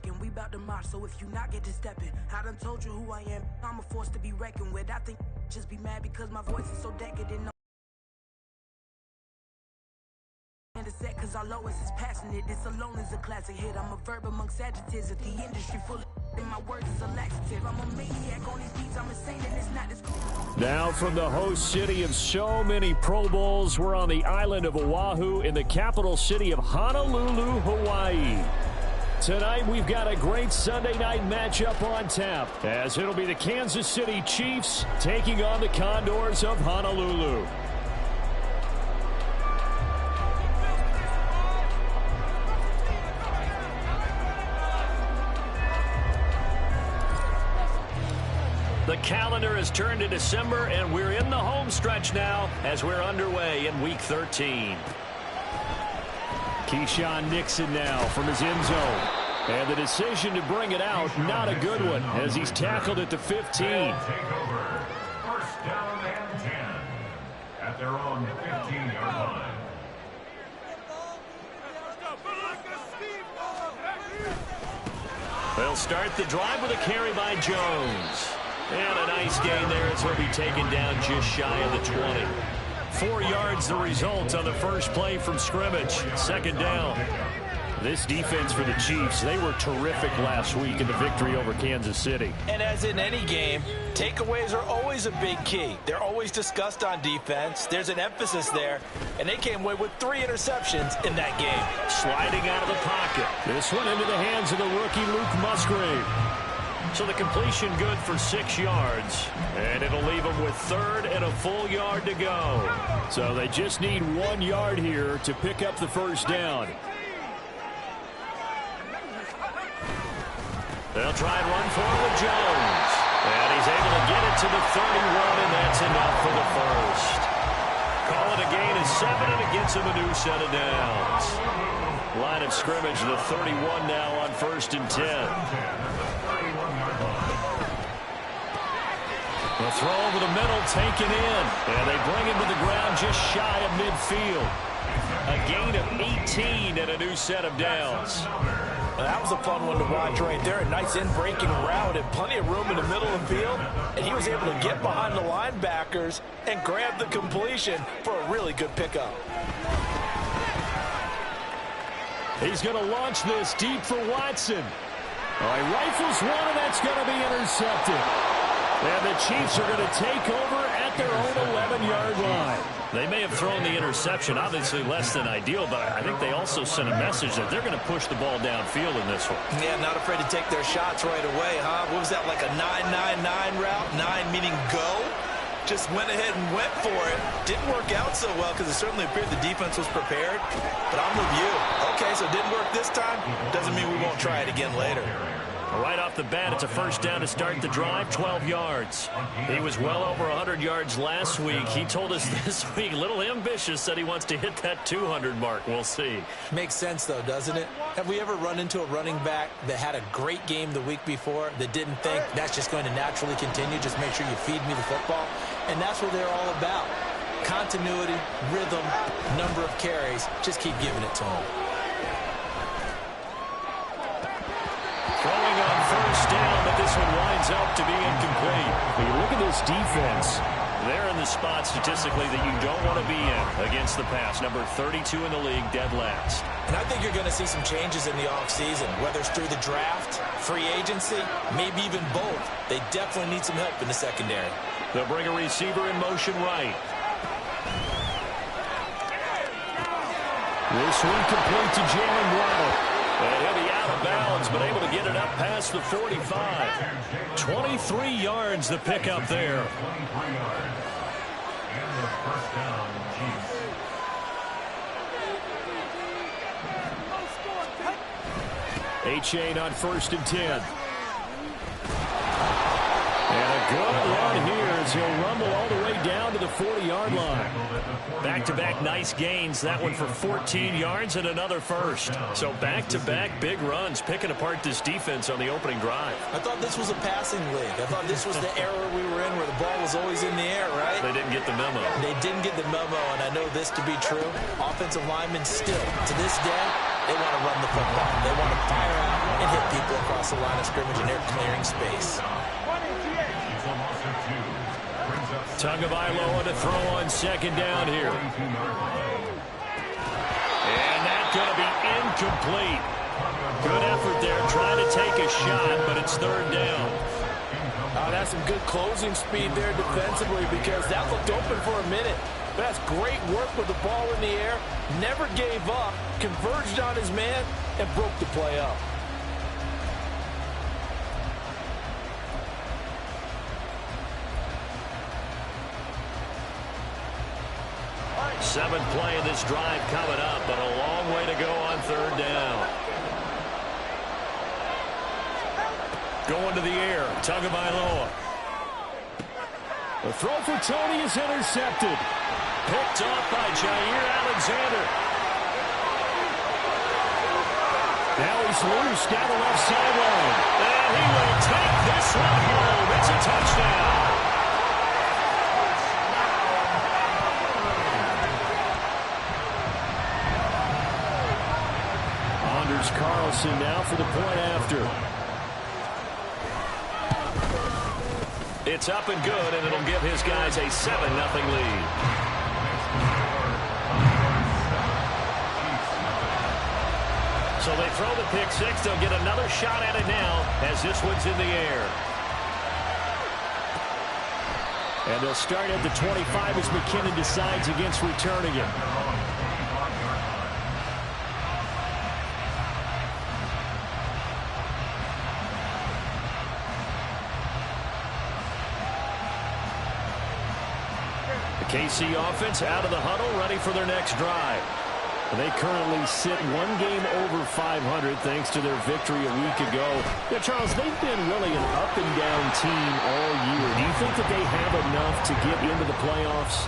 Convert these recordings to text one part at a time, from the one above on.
And we bout to march, so if you not get to stepping, I done told you who I am. I'm a force to be reckoned with. I think just be mad because my voice is so decadent. Set cause our lowest is passionate. This alone is a classic hit. I'm a verb amongst adjectives. If the industry full of and my words is a laxative. I'm a maniac on these beats. I'm insane and it's not this cool. Now from the host city of so many Pro Bowls, we're on the island of Oahu in the capital city of Honolulu, Hawaii. Tonight we've got a great Sunday night matchup on tap, as it'll be the Kansas City Chiefs taking on the Condors of Honolulu. The calendar has turned to December, and we're in the home stretch now as we're underway in Week 13. Keyshawn Nixon now from his end zone. And the decision to bring it out, not a good one, as he's tackled at the 15. First down and 10 at their own 15-yard line. They'll start the drive with a carry by Jones. And a nice gain there as he'll be taken down just shy of the 20. 4 yards the result on the first play from scrimmage. Second down. This defense for the Chiefs, they were terrific last week in the victory over Kansas City. And as in any game, takeaways are always a big key. They're always discussed on defense. There's an emphasis there, and they came away with 3 interceptions in that game. Sliding out of the pocket. This one into the hands of the rookie Luke Musgrave. So the completion good for 6 yards, and it'll leave them with 3rd and a full yard to go. So they just need 1 yard here to pick up the first down. They'll try and run forward with Jones. And he's able to get it to the 31, and that's enough for the first. Call it a gain of 7, and it gets him a new set of downs. Line of scrimmage, the 31 now on 1st and 10. The throw over the middle taken in. And they bring him to the ground just shy of midfield. A gain of 18 and a new set of downs. Well, that was a fun one to watch right there. A nice in-breaking route and plenty of room in the middle of the field. And he was able to get behind the linebackers and grab the completion for a really good pickup. He's going to launch this deep for Watson. All right, rifles one, and that's going to be intercepted. And the Chiefs are going to take over at their own 11-yard line. They may have thrown the interception, obviously less than ideal, but I think they also sent a message that they're going to push the ball downfield in this one. Yeah, not afraid to take their shots right away, huh? What was that, like a 9-9-9 route? 9 meaning go? Just went ahead and went for it. Didn't work out so well because it certainly appeared the defense was prepared. But I'm with you. Okay, so it didn't work this time. Doesn't mean we won't try it again later. Right off the bat, it's a first down to start the drive, 12 yards. He was well over 100 yards last week. He told us this week, a little ambitious, said he wants to hit that 200 mark. We'll see. Makes sense, though, doesn't it? Have we ever run into a running back that had a great game the week before that didn't think that's just going to naturally continue? Just make sure you feed me the football. And that's what they're all about. Continuity, rhythm, number of carries. Just keep giving it to them. Throwing on first down, but this one winds up to be incomplete. When you look at this defense, they're in the spot statistically that you don't want to be in against the pass. Number 32 in the league, dead last. And I think you're going to see some changes in the offseason, whether it's through the draft, free agency, maybe even both. They definitely need some help in the secondary. They'll bring a receiver in motion right. This one complete to Jalen Waddle. And he'll be out of bounds, but able to get it up past the 45. 23 yards the pickup there. Achane on 1st and 10. And a good run here as he'll rumble all the way down to the 40-yard line. Back-to-back nice gains. That one for 14 yards and another first. So back-to-back big runs, picking apart this defense on the opening drive. I thought this was a passing league. I thought this was the era we were in where the ball was always in the air, right? They didn't get the memo. They didn't get the memo, and I know this to be true. Offensive linemen still, to this day, They want to run the football. They want to fire out and hit people across the line of scrimmage, and they're clearing space. Tagovailoa to throw on second down here. And that's going to be incomplete. Good effort there, trying to take a shot, but it's third down. That's some good closing speed there defensively, because that looked open for a minute. But that's great work with the ball in the air. Never gave up, converged on his man, and broke the play up. Seventh play of this drive coming up, but a long way to go on third down. Going to the air, Tagovailoa. The throw for Tony is intercepted. Picked off by Jair Alexander. Now he's loose down the left sideline. And he will take this one home. It's a touchdown. Anders Carlson now for the point after. It's up and good, and it'll give his guys a 7-0 lead. So they throw the pick six. They'll get another shot at it now as this one's in the air. And they'll start at the 25 as McKinnon decides against returning it. KC offense out of the huddle, ready for their next drive. They currently sit one game over 500 thanks to their victory a week ago. Yeah, Charles, they've been really an up-and-down team all year. Do you think that they have enough to get into the playoffs?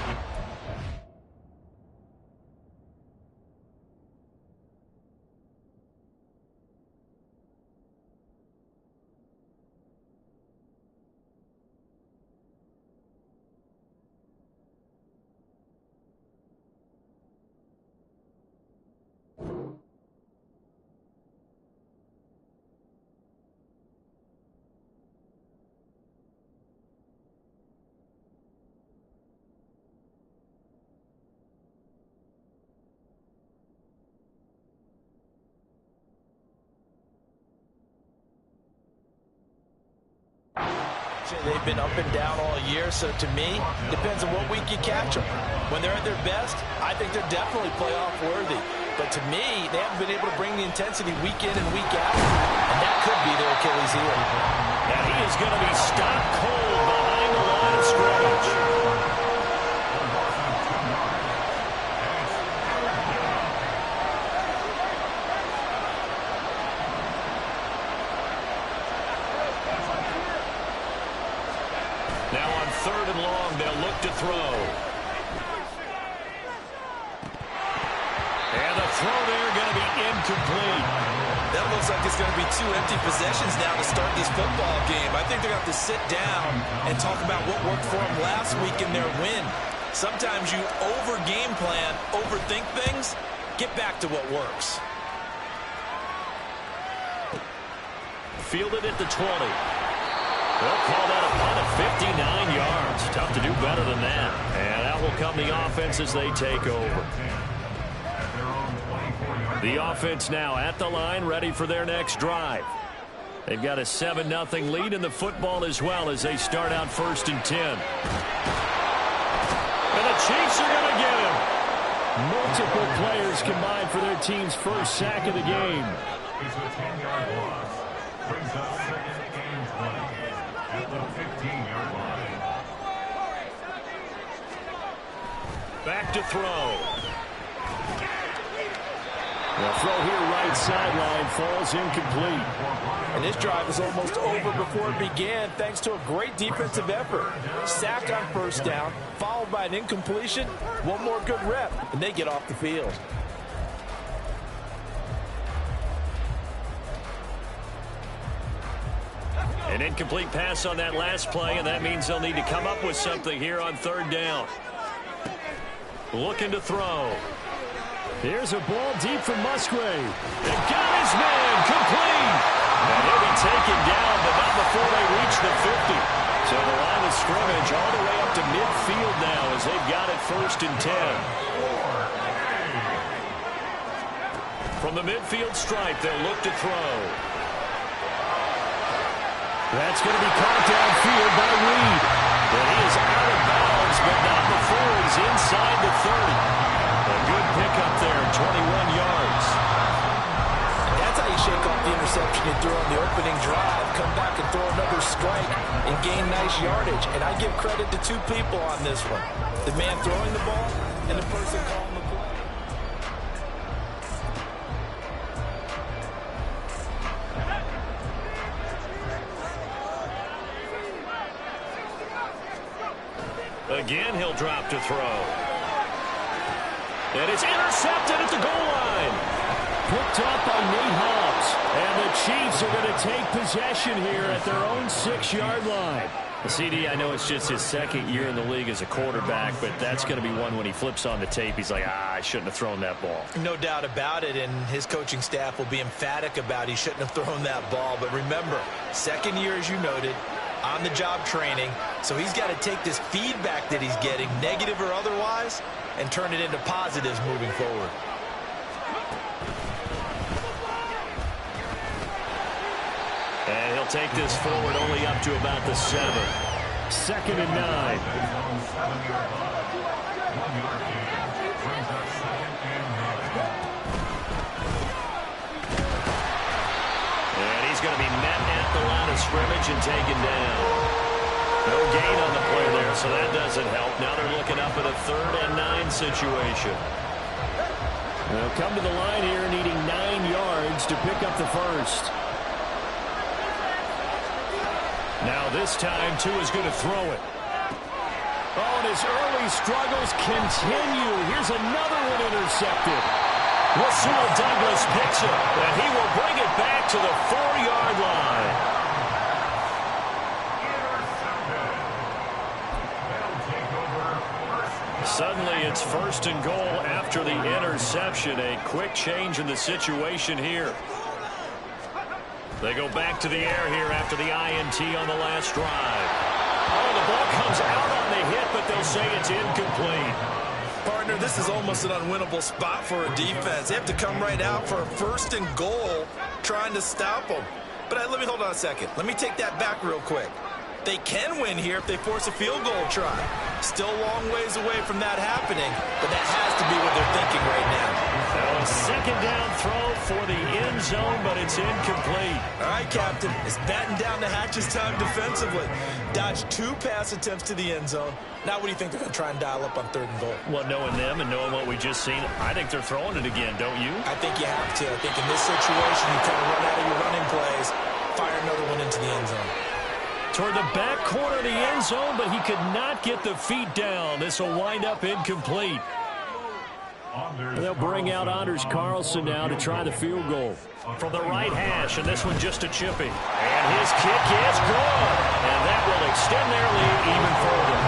They've been up and down all year, so to me, depends on what week you catch them. When they're at their best, I think they're definitely playoff worthy. But to me, they haven't been able to bring the intensity week in and week out, and that could be their Achilles heel. And he is going to be stopped cold behind the line of scrimmage. Third and long, they'll look to throw. And the throw there going to be incomplete. That looks like it's going to be two empty possessions now to start this football game. I think they're going to have to sit down and talk about what worked for them last week in their win. Sometimes you over-game plan, overthink things, get back to what works. Fielded at the 20. They'll call that a punt of 59 yards. Tough to do better than that. And out will come the offense as they take over. The offense now at the line, ready for their next drive. They've got a 7-0 lead in the football as well as they start out 1st and 10. And the Chiefs are going to get him. Multiple players combined for their team's first sack of the game. It's a 10-yard loss. Brings up 2nd and 20 at the 15-yard line. Back to throw. The throw here right sideline falls incomplete. And this drive is almost over before it began thanks to a great defensive effort. Sack on 1st down, followed by an incompletion. One more good rep, and they get off the field. An incomplete pass on that last play, and that means they'll need to come up with something here on 3rd down. Looking to throw. Here's a ball deep from Musgrave. And got his man complete. And he'll be taken down, but not before they reach the 50. So the line of scrimmage all the way up to midfield now as they've got it 1st and 10. From the midfield stripe, they'll look to throw. That's going to be caught downfield by Reed. And he is out of bounds, but not before he's inside the 30. A good pickup there, 21 yards. That's how you shake off the interception you threw on the opening drive. Come back and throw another strike and gain nice yardage. And I give credit to 2 people on this one. The man throwing the ball and the person calling the play. Again, he'll drop to throw. And it's intercepted at the goal line. Picked up by Nate Hobbs. And the Chiefs are going to take possession here at their own 6-yard line. CD, I know it's just his 2nd year in the league as a quarterback, but that's going to be one when he flips on the tape. He's like, I shouldn't have thrown that ball. No doubt about it, and his coaching staff will be emphatic about he shouldn't have thrown that ball. But remember, 2nd year, as you noted, on-the-job training, so he's got to take this feedback that he's getting, negative or otherwise, and turn it into positives moving forward. And he'll take this forward only up to about the 7. 2nd and 9. And he's going to be met at the line of scrimmage and taken down. No gain on the play there, so that doesn't help. Now they're looking up at a 3rd and 9 situation. They'll come to the line here needing 9 yards to pick up the 1st. Now this time, Tua's going to throw it. Oh, and his early struggles continue. Here's another one intercepted. Rasul Douglas picks it, and he will bring it back to the 4-yard line. Suddenly, it's 1st and goal after the interception. A quick change in the situation here. They go back to the air here after the INT on the last drive. Oh, the ball comes out on the hit, but they'll say it's incomplete. Partner, this is almost an unwinnable spot for a defense. They have to come right out for a 1st and goal trying to stop them. But let me hold on a second. Let me take that back real quick. They can win here if they force a field goal try. Still a long ways away from that happening, but that has to be what they're thinking right now. A 2nd down throw for the end zone, but it's incomplete. All right, Captain. It's batten down the hatches time defensively. Dodged 2 pass attempts to the end zone. Now what do you think they're going to try and dial up on 3rd and goal? Well, knowing them and knowing what we just seen, I think they're throwing it again, don't you? I think you have to. I think in this situation, you kind of run out of your running plays, fire another one into the end zone. Toward the back corner of the end zone, but he could not get the feet down. This will wind up incomplete. They'll bring out Anders Carlson now to try the field goal. From the right hash, and this one just a chipping. And his kick is good. And that will extend their lead even further.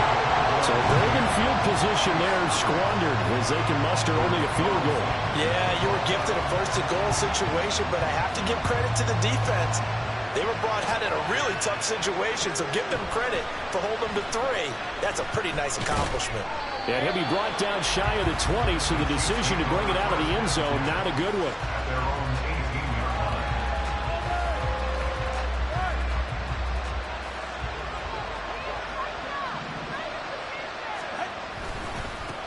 So they're in field position there, squandered, as they can muster only a field goal. Yeah, you were gifted a 1st and goal situation, but I have to give credit to the defense. They were brought out in a really tough situation, so give them credit for holding them to 3. That's a pretty nice accomplishment. And he'll be brought down shy of the 20, so the decision to bring it out of the end zone, not a good one.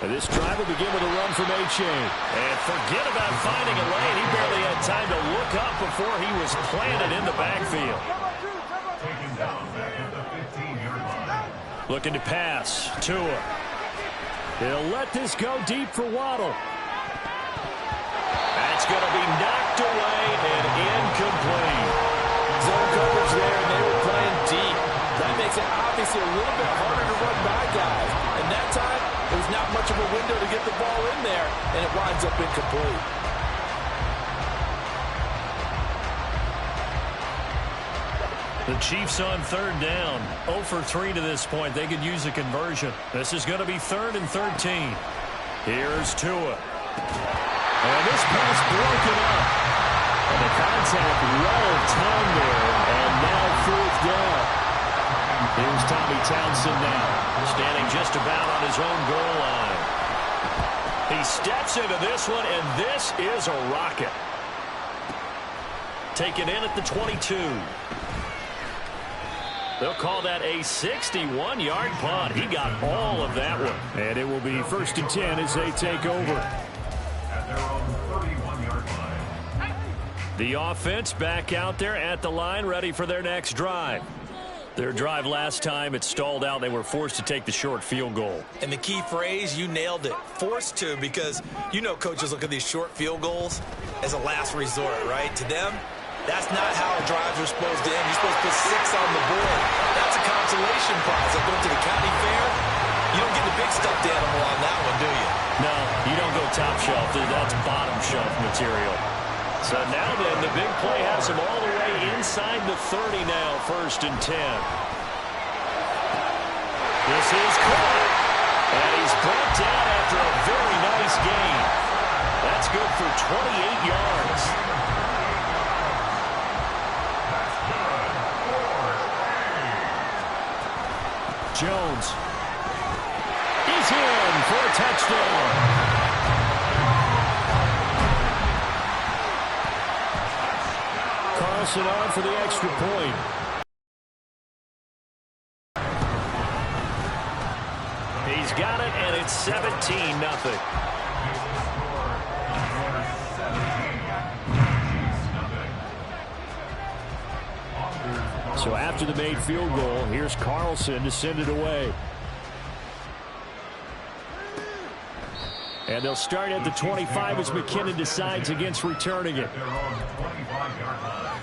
And this drive will begin with a run from Achane. And forget about finding a lane. He barely had time to look up before he was planted in the backfield. Looking to pass. Tua. He'll let this go deep for Waddle. That's going to be knocked away and incomplete. Zone coverage there, and they were playing deep. That makes it obviously a little bit harder to run by guys. And that time, there's not much of a window to get the ball in there, and it winds up incomplete. The Chiefs on 3rd down. 0 for 3 to this point. They could use a conversion. This is going to be 3rd and 13. Here's Tua. And this pass broken up. And the contact well timed there. And now 4th down. Here's Tommy Townsend now, standing just about on his own goal line. He steps into this one, and this is a rocket. Taken in at the 22. They'll call that a 61-yard punt. He got all of that one. And it will be 1st and 10 as they take over. At their own 31-yard line. The offense back out there at the line, ready for their next drive. Their drive last time, it stalled out. They were forced to take the short field goal. And the key phrase, you nailed it. Forced to, because you know coaches look at these short field goals as a last resort, right? To them, that's not how drives are supposed to end. You're supposed to put 6 on the board. That's a consolation prize. Like going to the county fair, you don't get the big stuffed animal on that one, do you? No, you don't go top shelf. That's bottom shelf material. So now then, the big play has him all the way inside the 30 now, 1st and 10. This is caught. And he's brought down after a very nice gain. That's good for 28 yards. Jones is in for a touchdown. Carlson on for the extra point. He's got it, and it's 17-0. So after the made field goal, here's Carlson to send it away. And they'll start at the 25 as McKinnon decides against returning it. Their own 25-yard line.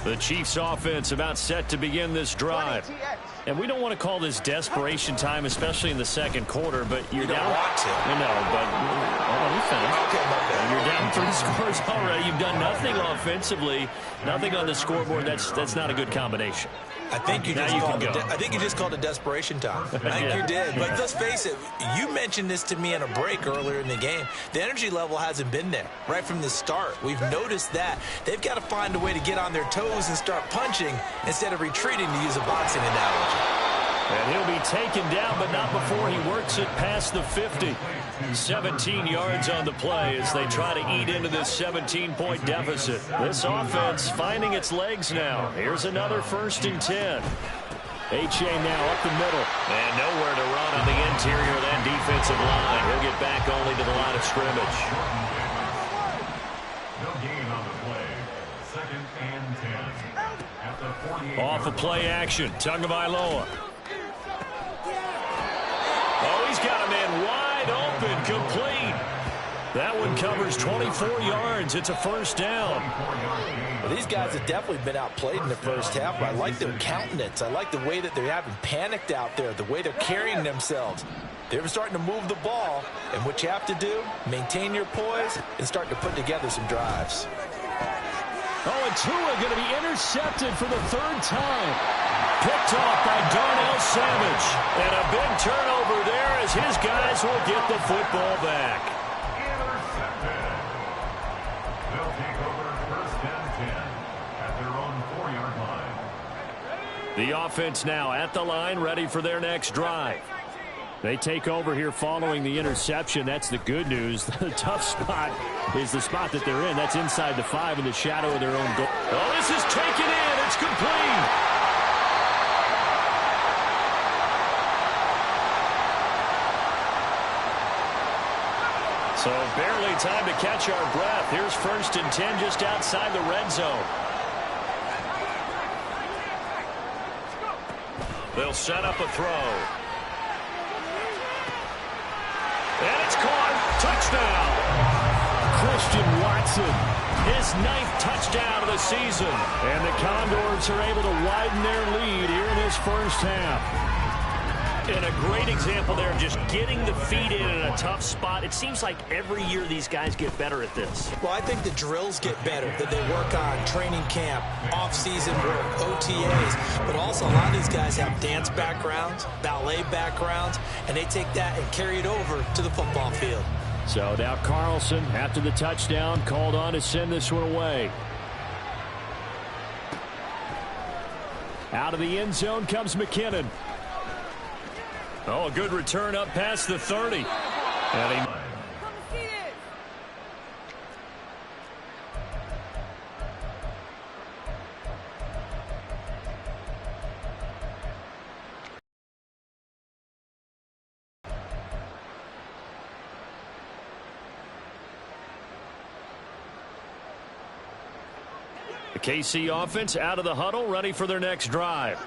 The Chiefs offense about set to begin this drive. And we don't want to call this desperation time, especially in the second quarter, but you're down. Want to. Let me finish. Okay. You're down 3 scores already. You've done nothing offensively, nothing on the scoreboard. That's not a good combination. I think you just called it desperation time. I think you did. But let's face it, you mentioned this to me in a break earlier in the game. The energy level hasn't been there right from the start. We've noticed that. They've got to find a way to get on their toes and start punching instead of retreating, to use a boxing analogy. And he'll be taken down, but not before he works it past the 50. 17 yards on the play as they try to eat into this 17-point deficit. This offense finding its legs now. Here's another 1st and 10. H.A. now up the middle. And nowhere to run on the interior of that defensive line. He'll get back only to the line of scrimmage. No gain on the play. 2nd and 10. At the 48. Off of play action. Tagovailoa. Oh, he's got a man wide open, complete. That one covers 24 yards. It's a 1st down. Well, these guys have definitely been outplayed in the first half, but I like their countenance. I like the way that they're having panicked out there, the way they're carrying themselves. They're starting to move the ball, and what you have to do, maintain your poise and start to put together some drives. Oh, and Tua going to be intercepted for the 3rd time. Picked off by Darnell Savage. And a big turnover there as his guys will get the football back. Intercepted. They'll take over 1st and 10 at their own 4-yard line. The offense now at the line, ready for their next drive. They take over here following the interception. That's the good news. The tough spot is the spot that they're in. That's inside the 5 in the shadow of their own goal. Oh, this is taken in. It's complete. So barely time to catch our breath. Here's 1st and 10 just outside the red zone. They'll set up a throw. And it's caught. Touchdown. Christian Watson, his 9th touchdown of the season. And the Condors are able to widen their lead here in this first half. And a great example there of just getting the feet in a tough spot. It seems like every year these guys get better at this. Well, I think the drills get better that they work on training camp, off-season work, OTAs. But also a lot of these guys have dance backgrounds, ballet backgrounds, and they take that and carry it over to the football field. So now Carlson, after the touchdown, called on to send this one away. Out of the end zone comes McKinnon. Oh, a good return up past the 30. And he... The KC offense out of the huddle, ready for their next drive.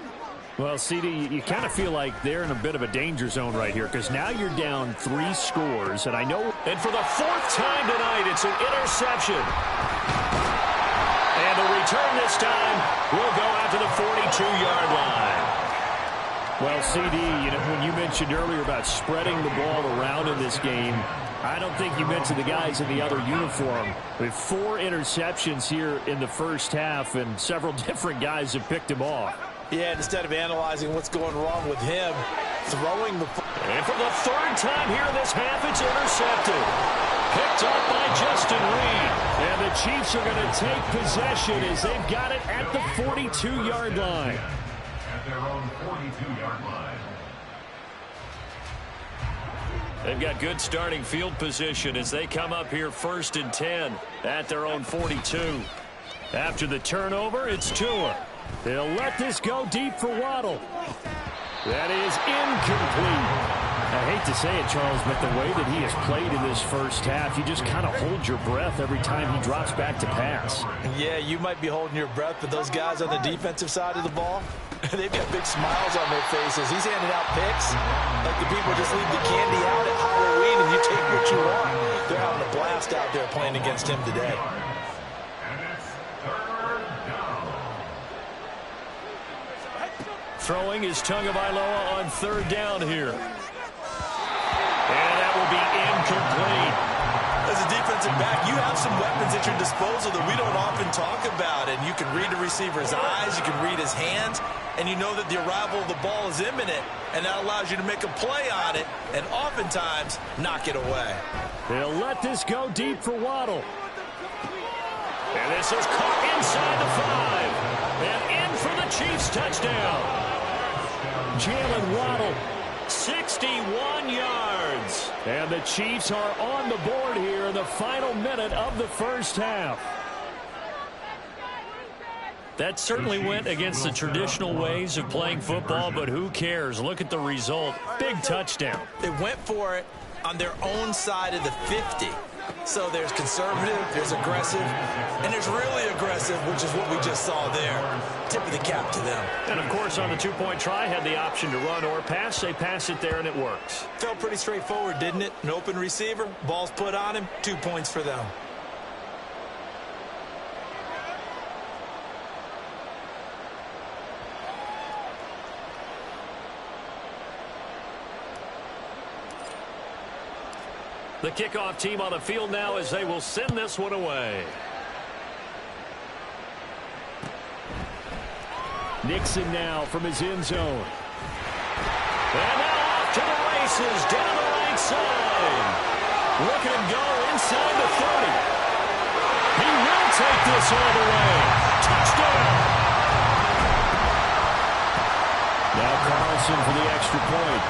Well, CD, you kind of feel like they're in a bit of a danger zone right here because now you're down 3 scores, and I know. And for the 4th time tonight, it's an interception. And the return this time will go out to the 42-yard line. Well, CD, when you mentioned earlier about spreading the ball around in this game, I don't think you mentioned the guys in the other uniform. With 4 interceptions here in the first half, and several different guys have picked him off. Yeah, instead of analyzing what's going wrong with him, throwing the... And for the 3rd time here in this half, it's intercepted. Picked up by Justin Reed. And the Chiefs are going to take possession as they've got it at the 42-yard line. At their own 42-yard line. They've got good starting field position as they come up here 1st and 10 at their own 42. After the turnover, it's Tua. They'll let this go deep for Waddle. That is incomplete. I hate to say it, Charles, but the way that he has played in this first half, you just kind of hold your breath every time he drops back to pass. Yeah, you might be holding your breath, but those guys on the defensive side of the ball, they've got big smiles on their faces. He's handing out picks like the people just leave the candy out at Halloween and you take what you want. They're having a blast out there playing against him today. Throwing is Tagovailoa on 3rd down here. And that will be incomplete. As a defensive back, you have some weapons at your disposal that we don't often talk about. And you can read the receiver's eyes, you can read his hands, and you know that the arrival of the ball is imminent, and that allows you to make a play on it and oftentimes knock it away. They'll let this go deep for Waddle. And this is caught inside the 5. And in for the Chiefs touchdown. Jalen Waddle, 61 yards. And the Chiefs are on the board here in the final minute of the first half. That certainly went against the traditional ways of playing football, but who cares? Look at the result. Big touchdown. They went for it on their own side of the 50. So there's conservative, there's aggressive, and there's really aggressive, which is what we just saw there. Tip of the cap to them. And, of course, on the 2-point try, had the option to run or pass. They pass it there, and it works. Felt pretty straightforward, didn't it? An open receiver, ball's put on him, 2 points for them. The kickoff team on the field now as they will send this one away. Nixon now from his end zone. And now off to the races down the right side. Look at him go inside the 30. He will take this all the way. Touchdown. Now Carlson for the extra point.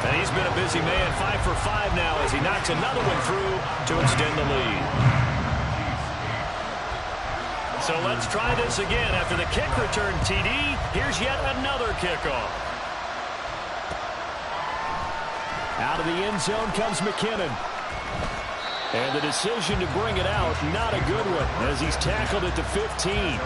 And he's been a busy man, 5 for 5 now as he knocks another one through to extend the lead. So let's try this again. After the kick return TD, here's yet another kickoff. Out of the end zone comes McKinnon. And the decision to bring it out, not a good one, as he's tackled at the 15.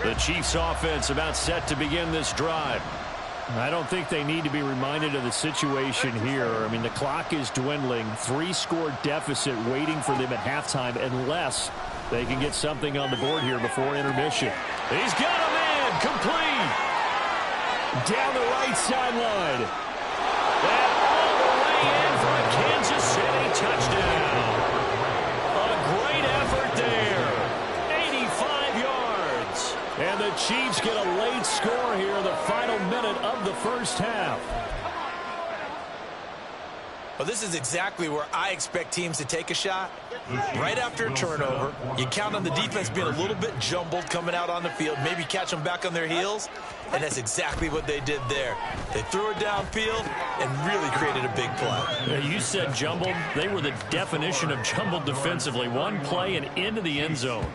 The Chiefs offense about set to begin this drive. I don't think they need to be reminded of the situation here. I mean, the clock is dwindling. 3-score deficit waiting for them at halftime unless they can get something on the board here before intermission. He's got a man complete. Down the right sideline. And all the way in for a Kansas City touchdown. A great effort there. 85 yards. And the Chiefs get a late score here in the final minute of the first half. Well, this is exactly where I expect teams to take a shot. Right after a turnover, you count on the defense being a little bit jumbled coming out on the field, maybe catch them back on their heels, and that's exactly what they did there. They threw it downfield and really created a big play. You said jumbled. They were the definition of jumbled defensively. One play and into the end zone.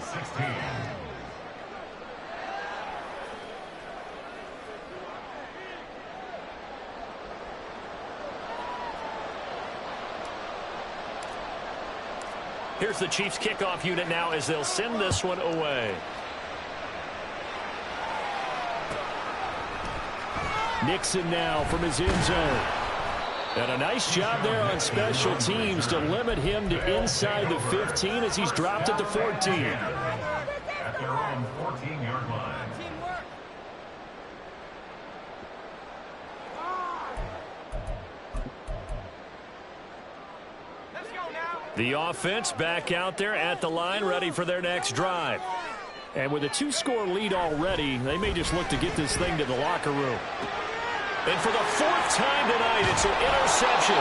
Here's the Chiefs kickoff unit now as they'll send this one away. Nixon now from his end zone. And a nice job there on special teams to limit him to inside the 15 as he's dropped at the 14. At their own 14-yard line. The offense back out there at the line, ready for their next drive. And with a 2-score lead already, they may just look to get this thing to the locker room. And for the 4th time tonight, it's an interception.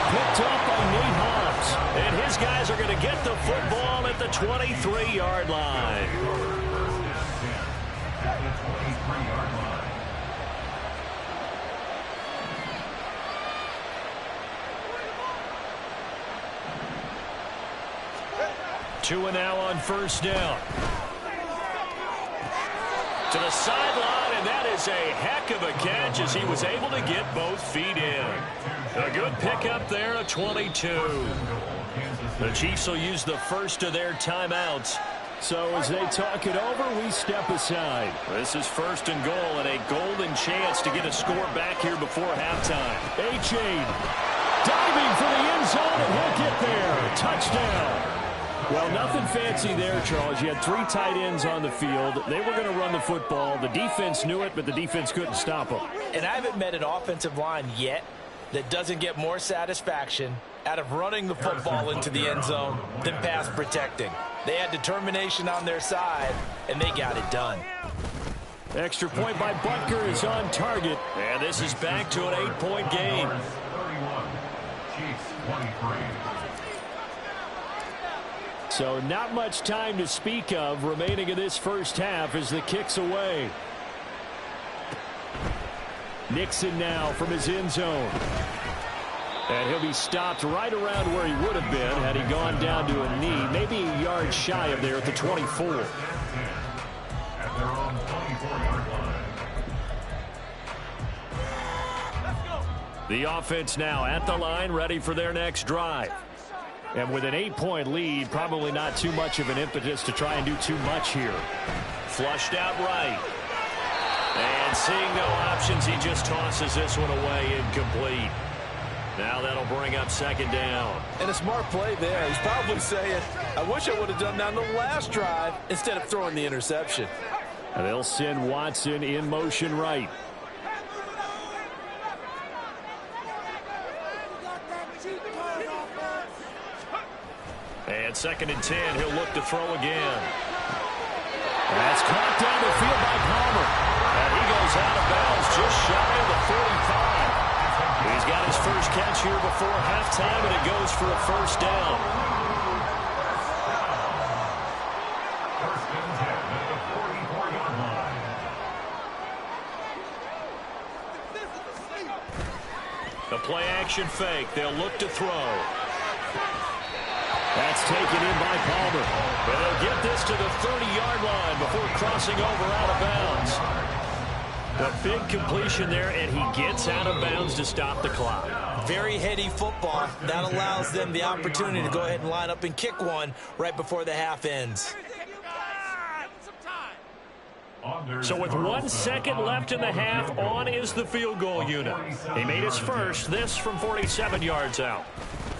Picked up by Nate Hobbs. And his guys are going to get the football at the 23-yard line. At the 23-yard line. 2 and now on first down. To the sideline, and that is a heck of a catch as he was able to get both feet in. A good pickup there, a 22. The Chiefs will use the first of their timeouts. So as they talk it over, we step aside. This is first and goal and a golden chance to get a score back here before halftime. Achane diving for the end zone, and he'll get there. Touchdown. Well, nothing fancy there, Charles. You had 3 tight ends on the field. They were going to run the football. The defense knew it, but the defense couldn't stop them. And I haven't met an offensive line yet that doesn't get more satisfaction out of running the football into the end zone than pass protecting. They had determination on their side, and they got it done. Extra point by Butker is on target. And this is back to an 8-point game. 31. Chiefs 23. So not much time to speak of remaining in this first half as the kick's away. Nixon now from his end zone. And he'll be stopped right around where he would have been had he gone down to a knee, maybe a yard shy of there at the 24. At their own 24-yard line. The offense now at the line, ready for their next drive. And with an 8-point lead, probably not too much of an impetus to try and do too much here. Flushed out right. And seeing no options, he just tosses this one away, incomplete. Now that'll bring up second down. And a smart play there. He's probably saying, I wish I would have done that on the last drive instead of throwing the interception. And they'll send Watson in motion right. And 2nd and 10, he'll look to throw again. That's caught down the field by Palmer. And he goes out of bounds just shy of the 45. He's got his first catch here before halftime, and it goes for a first down. First and 10 at the 44-yard line. The play action fake. They'll look to throw. That's taken in by Palmer. But they'll get this to the 30-yard line before crossing over out of bounds. A big completion there, and he gets out of bounds to stop the clock. Very heady football. That allows them the opportunity to go ahead and line up and kick one right before the half ends. So with 1 second left in the half, on is the field goal unit. He made his first, this from 47 yards out.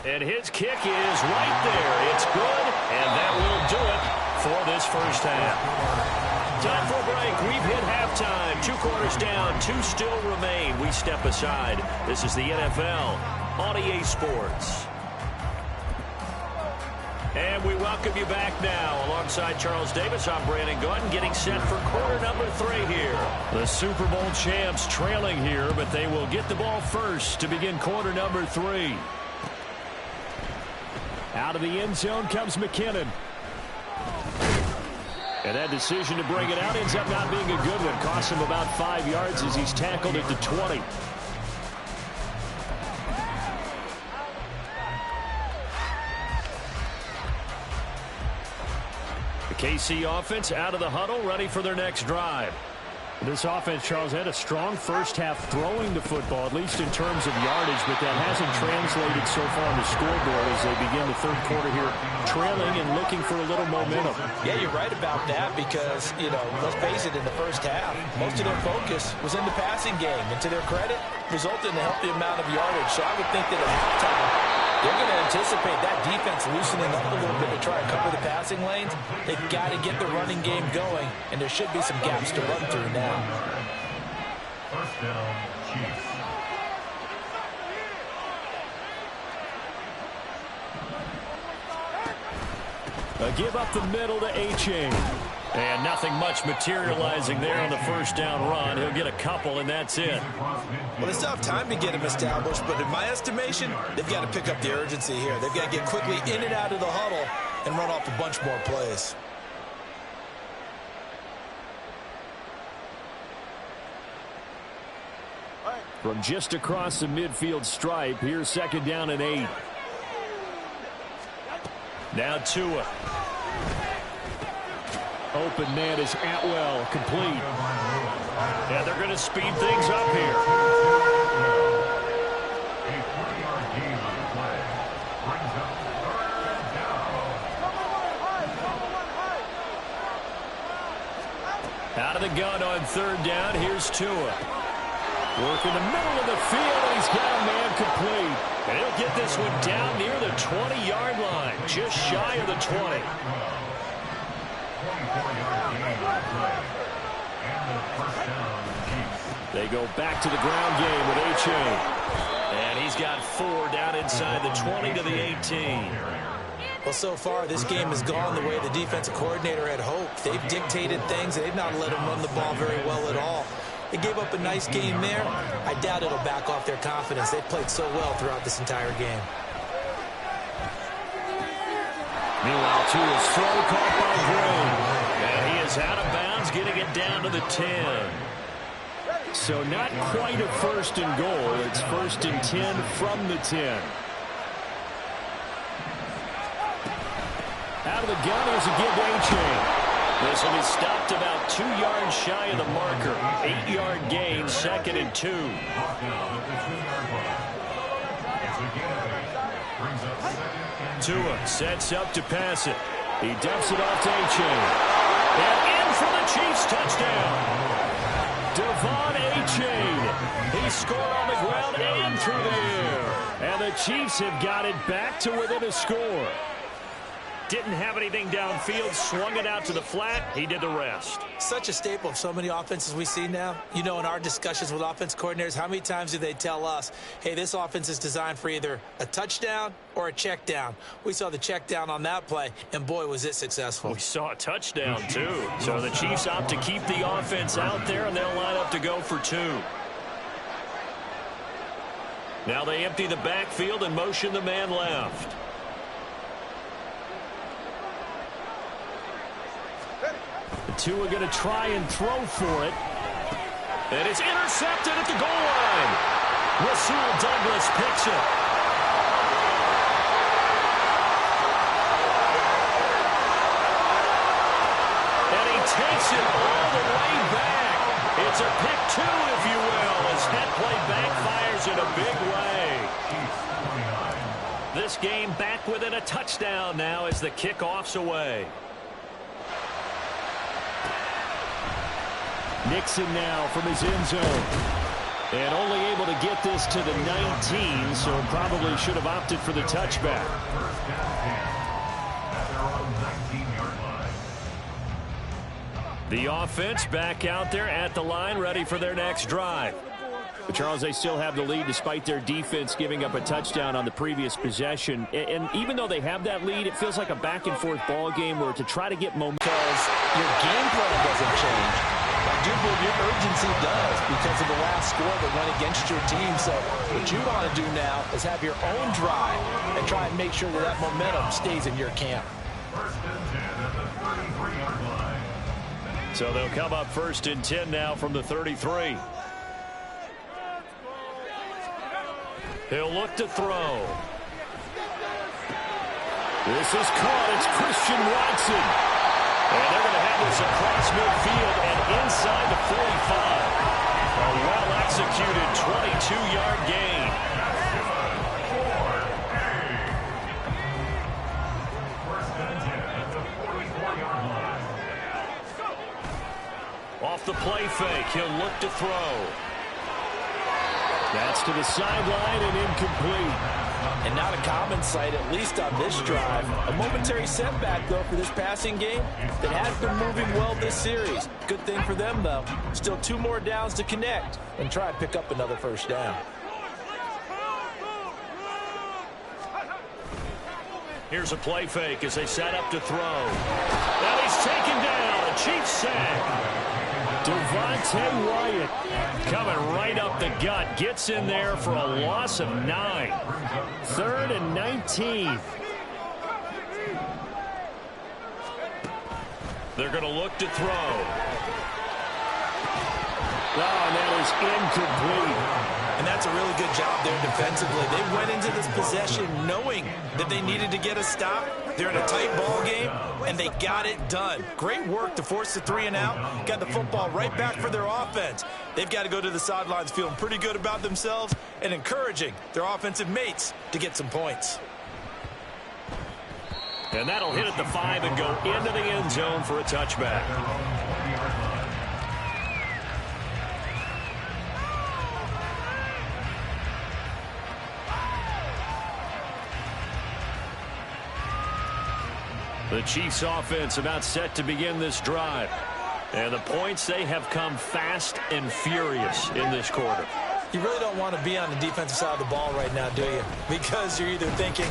And his kick is right there. It's good, and that will do it for this first half. Time for a break. We've hit halftime. 2 quarters down, 2 still remain. We step aside. This is the NFL on EA Sports. And we welcome you back now. Alongside Charles Davis, I'm Brandon Gaudin, getting set for quarter number 3 here. The Super Bowl champs trailing here, but they will get the ball first to begin quarter number 3. Out of the end zone comes McKinnon. And that decision to bring it out ends up not being a good one. Costs him about 5 yards as he's tackled at the 20. The KC offense out of the huddle, ready for their next drive. This offense, Charles, had a strong first half throwing the football, at least in terms of yardage, but that hasn't translated so far on the scoreboard as they begin the third quarter here, trailing and looking for a little momentum. Yeah, you're right about that because, let's face it, in the first half, most of their focus was in the passing game. And to their credit, resulted in a healthy amount of yardage. So I would think that at halftime, they're going to anticipate that defense loosening up a little bit to try and cover the passing lanes. They've got to get the running game going, and there should be some gaps to run through now. First down, Chiefs. A give up the middle to A-Chain. And nothing much materializing there on the first down run. He'll get a couple, and that's it. Well, they still have time to get him established, but in my estimation, they've got to pick up the urgency here. They've got to get quickly in and out of the huddle and run off a bunch more plays. From just across the midfield stripe, here's second down and 8. Now Tua. Open man is Atwell, complete. Yeah, they're going to speed things up here. A 40-yard gain on the play. Brings up third down. Out of the gun on third down, here's Tua. Work in the middle of the field, and he's got a man complete. And he'll get this one down near the 20-yard line, just shy of the 20. 24-yard gain on the play. And the first down, Chiefs. They go back to the ground game with A-Chain. And he's got 4 down inside the 20 to the 18. Well, so far, this game has gone the way the defensive coordinator had hoped. They've dictated things. They've not let him run the ball very well at all. They gave up a nice game there. I doubt it'll back off their confidence. They've played so well throughout this entire game. Meanwhile, Tua's throw caught by Gray. And he is out of bounds, getting it down to the 10. So not quite a first and goal. It's first and 10 from the 10. Out of the gun, here's a give to A-Chain. This will be stopped about 2 yards shy of the marker. 8-yard gain, second and 2. Tua sets up to pass it. He dumps it off to A-Chain. And in for the Chiefs, touchdown. Devon A-Chain. He scored on the ground and through the air. And the Chiefs have got it back to within a score. Didn't have anything downfield, swung it out to the flat. He did the rest. Such a staple of so many offenses we see now. In our discussions with offense coordinators, how many times do they tell us, hey, this offense is designed for either a touchdown or a check down? We saw the check down on that play, and boy, was it successful. We saw a touchdown, too. So the Chiefs opt to keep the offense out there, and they'll line up to go for 2. Now they empty the backfield and motion the man left. Tua going to try and throw for it. And it's intercepted at the goal line. Rasul Douglas picks it. And he takes it all the way back. It's a pick 2, if you will, as that play backfires in a big way. This game back within a touchdown now as the kickoff's away. Nixon now from his end zone. And only able to get this to the 19, so probably should have opted for the touchback. The offense back out there at the line, ready for their next drive. But Charles, they still have the lead despite their defense giving up a touchdown on the previous possession. And even though they have that lead, it feels like a back-and-forth ball game where to try to get momentum. Because your game plan doesn't change. I do believe your urgency does because of the last score that went against your team. So what you want to do now is have your own drive and try and make sure that that momentum stays in your camp. So they'll come up 1st and 10 now from the 33. He'll look to throw. This is caught. It's Christian Watson. And they're going to have this across midfield and inside the 45. A well-executed 22-yard gain. Off the play fake, he'll look to throw. That's to the sideline and incomplete. And not a common sight, at least on this drive. A momentary setback, though, for this passing game that has been moving well this series. Good thing for them, though. Still 2 more downs to connect and try and pick up another 1st down. Here's a play fake as they set up to throw. And he's taken down. A Chiefs sack. Devontae Wyatt coming right up the gut. Gets in there for a loss of 9. 3rd and 19. They're going to look to throw. Oh, and that is incomplete. And that's a really good job there defensively. They went into this possession knowing that they needed to get a stop. They're in a tight ball game, and they got it done. Great work to force the 3 and out. Got the football right back for their offense. They've got to go to the sidelines feeling pretty good about themselves and encouraging their offensive mates to get some points. And that'll hit at the 5 and go into the end zone for a touchback. The Chiefs offense about set to begin this drive. And the points, they have come fast and furious in this quarter. You really don't want to be on the defensive side of the ball right now, do you? Because you're either thinking,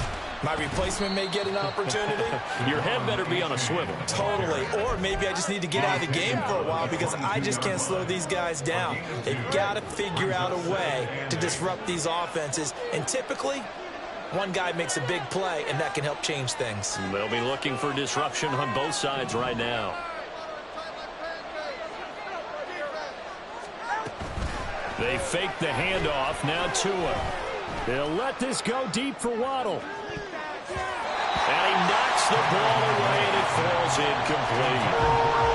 my replacement may get an opportunity. Your head better be on a swivel. Totally. Or maybe I just need to get out of the game for a while because I just can't slow these guys down. They've got to figure out a way to disrupt these offenses. And typically, one guy makes a big play, and that can help change things. They'll be looking for disruption on both sides right now. They fake the handoff. Now Tua. They'll let this go deep for Waddle. And he knocks the ball away, and it falls incomplete.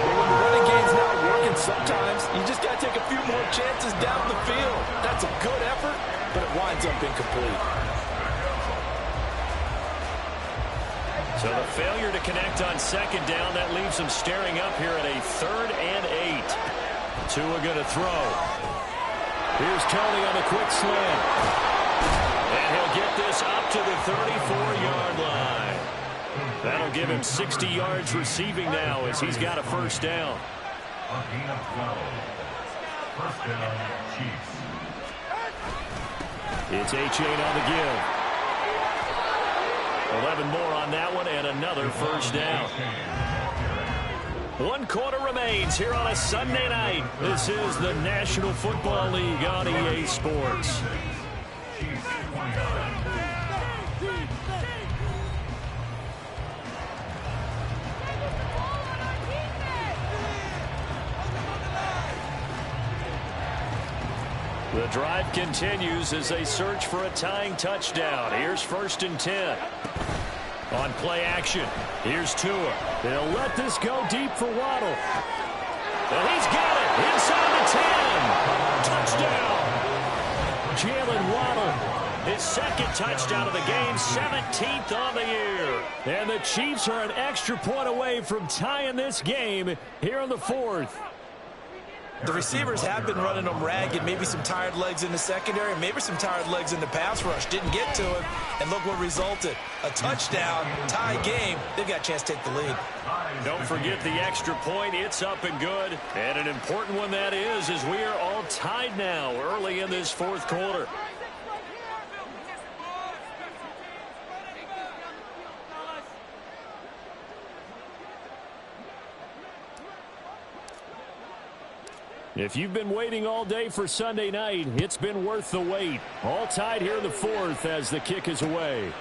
When the running game's not working sometimes, you just got to take a few more chances down the field. That's a good effort, but it winds up incomplete. So the failure to connect on 2nd down, that leaves them staring up here at a 3rd and 8. Tua going to throw. Here's Tony on the quick slant. And he'll get this up to the 34-yard line. That'll give him 60 yards receiving now as he's got a 1st down. It's Achane on the give. 11 more on that one and another 1st down. 1 quarter remains here on a Sunday night. This is the National Football League on EA Sports. The drive continues as they search for a tying touchdown. Here's 1st and 10. On play action, here's Tua. They'll let this go deep for Waddle. And he's got it inside the 10. Touchdown. Jalen Waddle, his 2nd touchdown of the game, 17th on the year. And the Chiefs are an extra point away from tying this game here in the 4th. The receivers have been running them ragged, maybe some tired legs in the secondary, maybe some tired legs in the pass rush. Didn't get to him, and look what resulted. A touchdown, tie game. They've got a chance to take the lead. Don't forget the extra point. It's up and good. And an important one that is, as we are all tied now early in this fourth quarter. If you've been waiting all day for Sunday night, it's been worth the wait. All tied here in the fourth as the kick is away.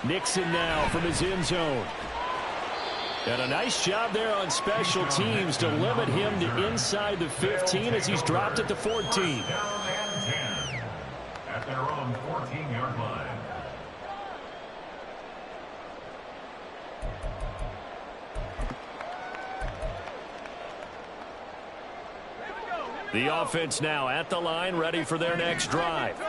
Nixon now from his end zone. And a nice job there on special teams to limit him to inside the 15 as he's dropped at the 14. Down and 10 at their own 14-yard line. The offense now at the line, ready for their next drive.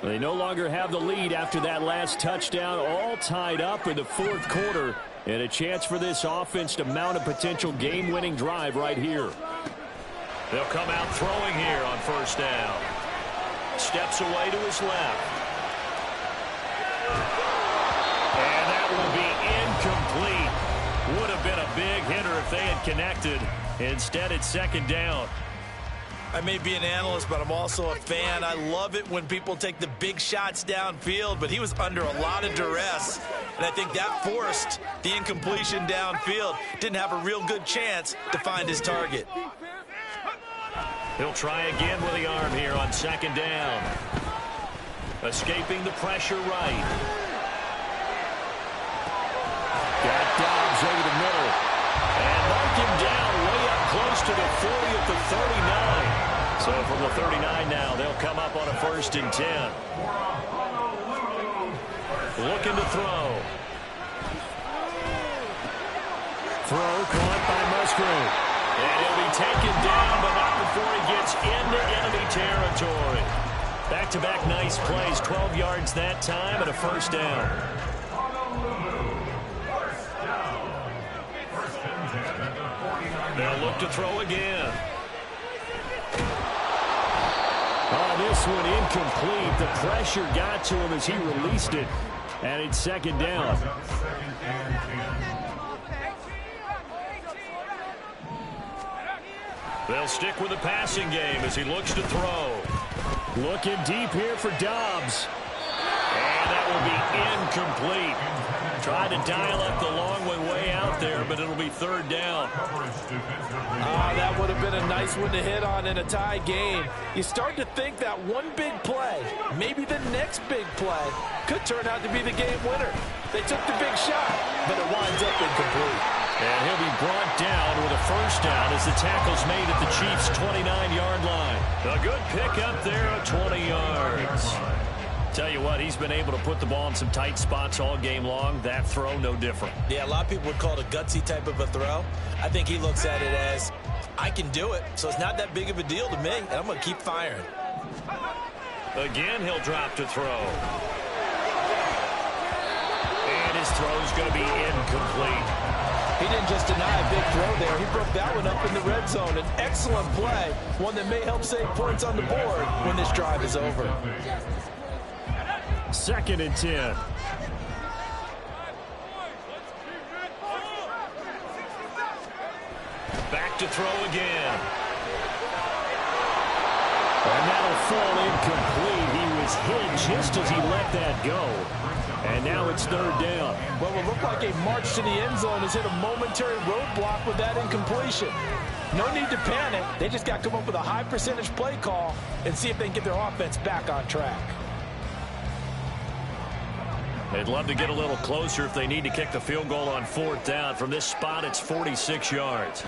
They no longer have the lead after that last touchdown, all tied up in the fourth quarter, and a chance for this offense to mount a potential game-winning drive right here. They'll come out throwing here on first down. Steps away to his left. And that will be incomplete. Would have been a big hitter if they had connected. Instead, it's second down. I may be an analyst, but I'm also a fan. I love it when people take the big shots downfield, but he was under a lot of duress, and I think that forced the incompletion downfield. Didn't have a real good chance to find his target. He'll try again with the arm here on second down. Escaping the pressure right. Got Dobbs over the middle. And mark him down way up close to the 40 at the 39. So from the 39 now, they'll come up on a 1st and 10. Looking to throw. Throw caught by Musgrave. And he'll be taken down, but not before he gets into enemy territory. Back-to-back nice plays, 12 yards that time, and a 1st down. They'll look to throw again. Oh, this one incomplete. The pressure got to him as he released it. And it's second down. They'll stick with the passing game as he looks to throw. Looking deep here for Dobbs. And that will be incomplete. Tried to dial up the long one way out there, but it'll be 3rd down. That would have been a nice one to hit on in a tie game. You start to think that one big play, maybe the next big play, could turn out to be the game winner. They took the big shot, but it winds up incomplete. And he'll be brought down with a 1st down as the tackle's made at the Chiefs' 29-yard line. A good pickup there at 20 yards. Tell you what, he's been able to put the ball in some tight spots all game long. That throw, no different. Yeah, a lot of people would call it a gutsy type of a throw. I think he looks at it as, I can do it, so it's not that big of a deal to me, and I'm going to keep firing. Again, he'll drop to throw. And his throw's going to be incomplete. He didn't just deny a big throw there. He broke that one up in the red zone. An excellent play, one that may help save points on the board when this drive is over. 2nd and 10. Back to throw again. And that'll fall incomplete. He was hit just as he let that go. And now it's 3rd down. Well, it looked like a march to the end zone has hit a momentary roadblock with that incompletion. No need to panic. They just got to come up with a high percentage play call and see if they can get their offense back on track. They'd love to get a little closer if they need to kick the field goal on 4th down. From this spot, it's 46 yards.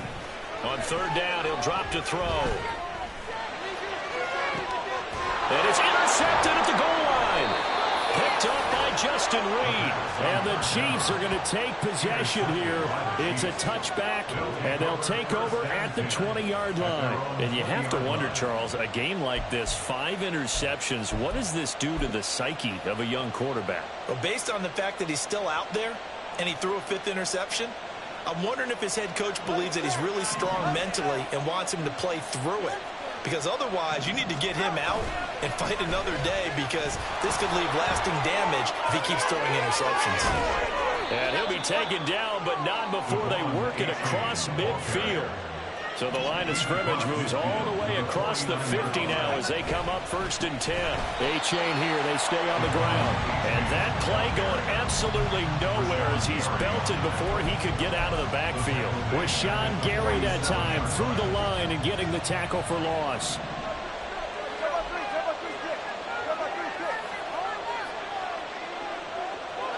On 3rd down, he'll drop to throw. And it's intercepted at the goal line. Picked up by Justin Reed. And the Chiefs are going to take possession here. It's a touchback, and they'll take over at the 20-yard line. And you have to wonder, Charles, a game like this, 5 interceptions, what does this do to the psyche of a young quarterback? Well, based on the fact that he's still out there and he threw a 5th interception, I'm wondering if his head coach believes that he's really strong mentally and wants him to play through it. Because otherwise, you need to get him out and fight another day, because this could leave lasting damage if he keeps throwing interceptions. And he'll be taken down, but not before they work it across midfield. So the line of scrimmage moves all the way across the 50 now as they come up 1st and 10. A-Chain here, they stay on the ground. And that play going absolutely nowhere as he's belted before he could get out of the backfield. With Sean Gary that time through the line and getting the tackle for loss.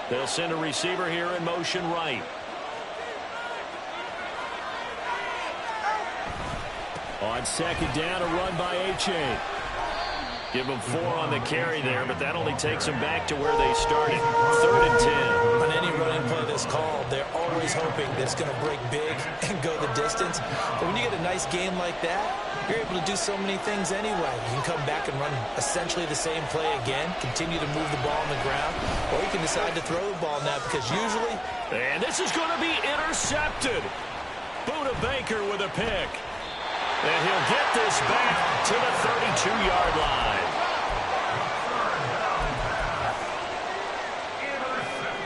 They'll send a receiver here in motion right. On 2nd down, a run by A-Chain. Give them 4 on the carry there, but that only takes them back to where they started. 3rd and 10. On any running play that's called, they're always hoping that it's going to break big and go the distance. But when you get a nice game like that, you're able to do so many things anyway. You can come back and run essentially the same play again, continue to move the ball on the ground, or you can decide to throw the ball now, because usually... And this is going to be intercepted. Buda Baker with a pick. And he'll get this back to the 32-yard line.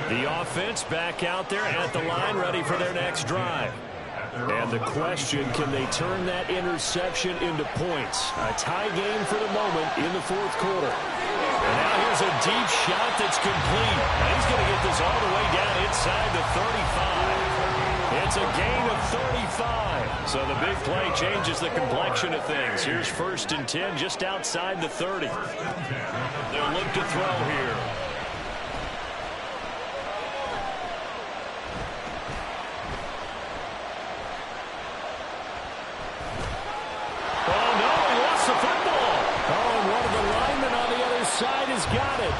The offense back out there at the line, ready for their next drive. And the question, can they turn that interception into points? A tie game for the moment in the 4th quarter. And now here's a deep shot that's complete. And he's going to get this all the way down inside the 35. It's a gain of 35. So the big play changes the complexion of things. Here's 1st and 10 just outside the 30. They'll look to throw here. Oh, no, he lost the football. Oh, and one of the linemen on the other side has got it.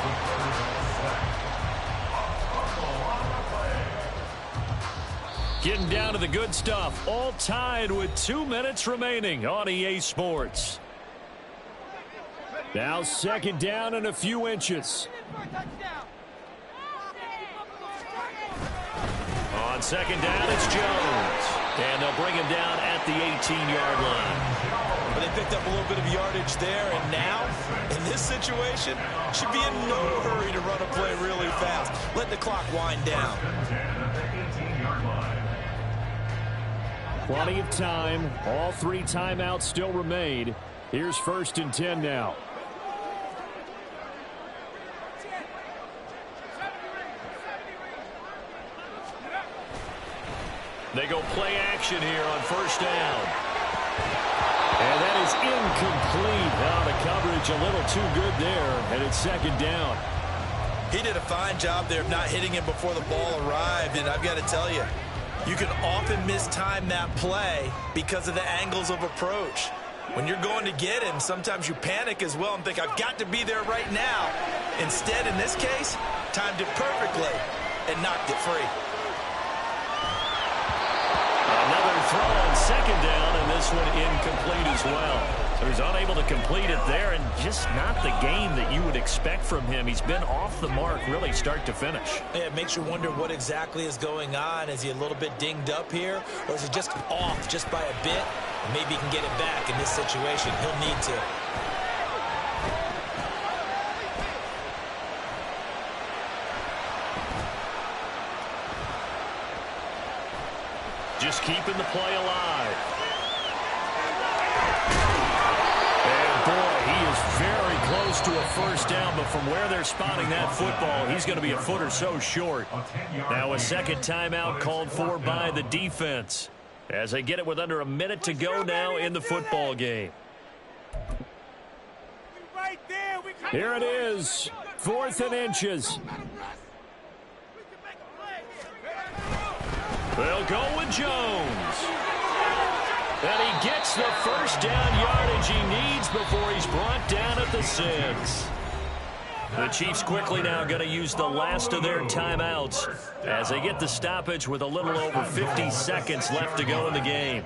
Getting down to the good stuff. All tied with 2 minutes remaining on EA Sports. Now 2nd down and a few inches. On 2nd down, it's Jones. And they'll bring him down at the 18-yard line. But they picked up a little bit of yardage there, and now, in this situation, should be in no hurry to run a play really fast. Let the clock wind down. Plenty of time. All 3 timeouts still remain. Here's 1st and 10 now. They go play action here on 1st down. And that is incomplete. Now the coverage a little too good there, and it's 2nd down. He did a fine job there of not hitting him before the ball arrived, and I've got to tell you, you can often mistime that play because of the angles of approach. When you're going to get him, sometimes you panic as well and think, I've got to be there right now. Instead, in this case, timed it perfectly and knocked it free. Another throw on 2nd down, and this one incomplete as well. So he's unable to complete it there, and just not the game that you would expect from him. He's been off the mark really start to finish. Yeah, it makes you wonder what exactly is going on. Is he a little bit dinged up here, or is it just off just by a bit? Maybe he can get it back in this situation. He'll need to. Just keeping the play alive. Boy, he is very close to a 1st down, but from where they're spotting that football, he's going to be a foot or so short. Now a 2nd timeout called for by the defense as they get it with under a minute to go now in the football game. Here it is, 4th and inches. They'll go with Jones. And he gets the 1st down yardage he needs before he's brought down at the 6. The Chiefs quickly now going to use the last of their timeouts as they get the stoppage with a little over 50 seconds left to go in the game.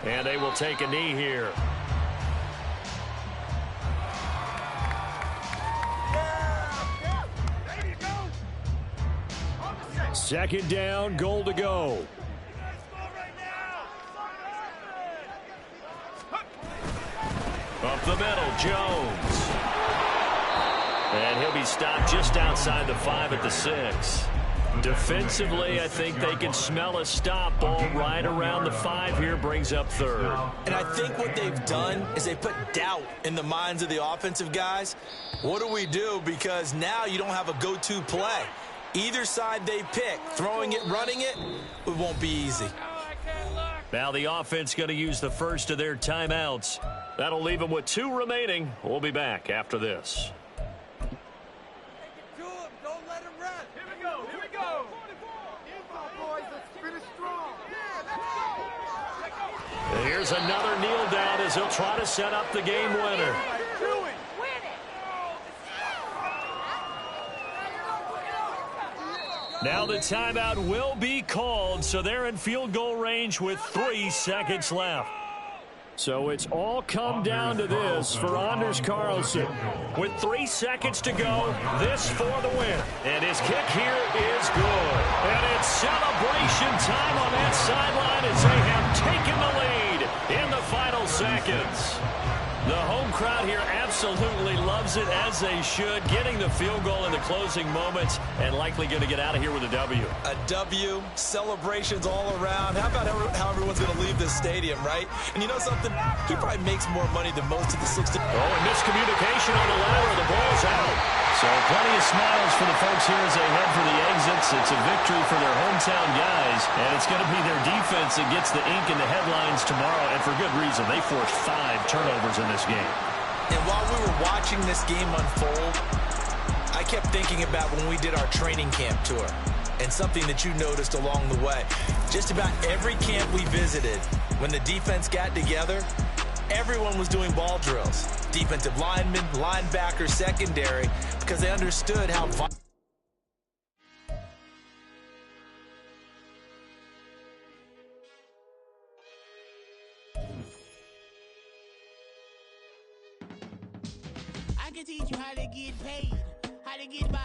And they will take a knee here. Second down, goal to go. Up the middle, Jones. And he'll be stopped just outside the 5 at the 6. Defensively, I think they can smell a stop. Ball right around the 5 here, brings up third. And I think what they've done is they put doubt in the minds of the offensive guys. What do we do? Because now you don't have a go-to play. Either side they pick, throwing it, running it, it won't be easy. Now the offense going to use the first of their timeouts. That'll leave them with 2 remaining. We'll be back after this. Here's another kneel down as he'll try to set up the game winner. Now the timeout will be called, so they're in field goal range with 3 seconds left. So it's all come down to this for Anders Carlson. With 3 seconds to go, this for the win. And his kick here is good. And it's celebration time on that sideline as they have taken the lead in the final seconds. The home crowd here absolutely loves it, as they should, getting the field goal in the closing moments and likely going to get out of here with a W. A W, celebrations all around. How about how everyone's going to leave this stadium, right? And you know something? He probably makes more money than most of the 60. Oh, and miscommunication on the ladder. The ball's out. So plenty of smiles for the folks here as they head for the exits. It's a victory for their hometown guys, and it's going to be their defense that gets the ink in the headlines tomorrow, and for good reason. They forced 5 turnovers in this game. And while we were watching this game unfold, I kept thinking about when we did our training camp tour, and something that you noticed along the way. Just about every camp we visited, when the defense got together, everyone was doing ball drills. Defensive linemen, linebackers, secondary, because they understood how vital. I can teach you how to get paid, how to get by,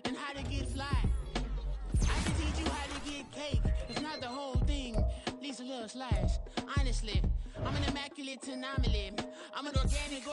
and how to get fly. I can teach you how to get cake. It's not the whole thing, at least a little slice. Honestly, I'm an immaculate anomaly. I'm an organic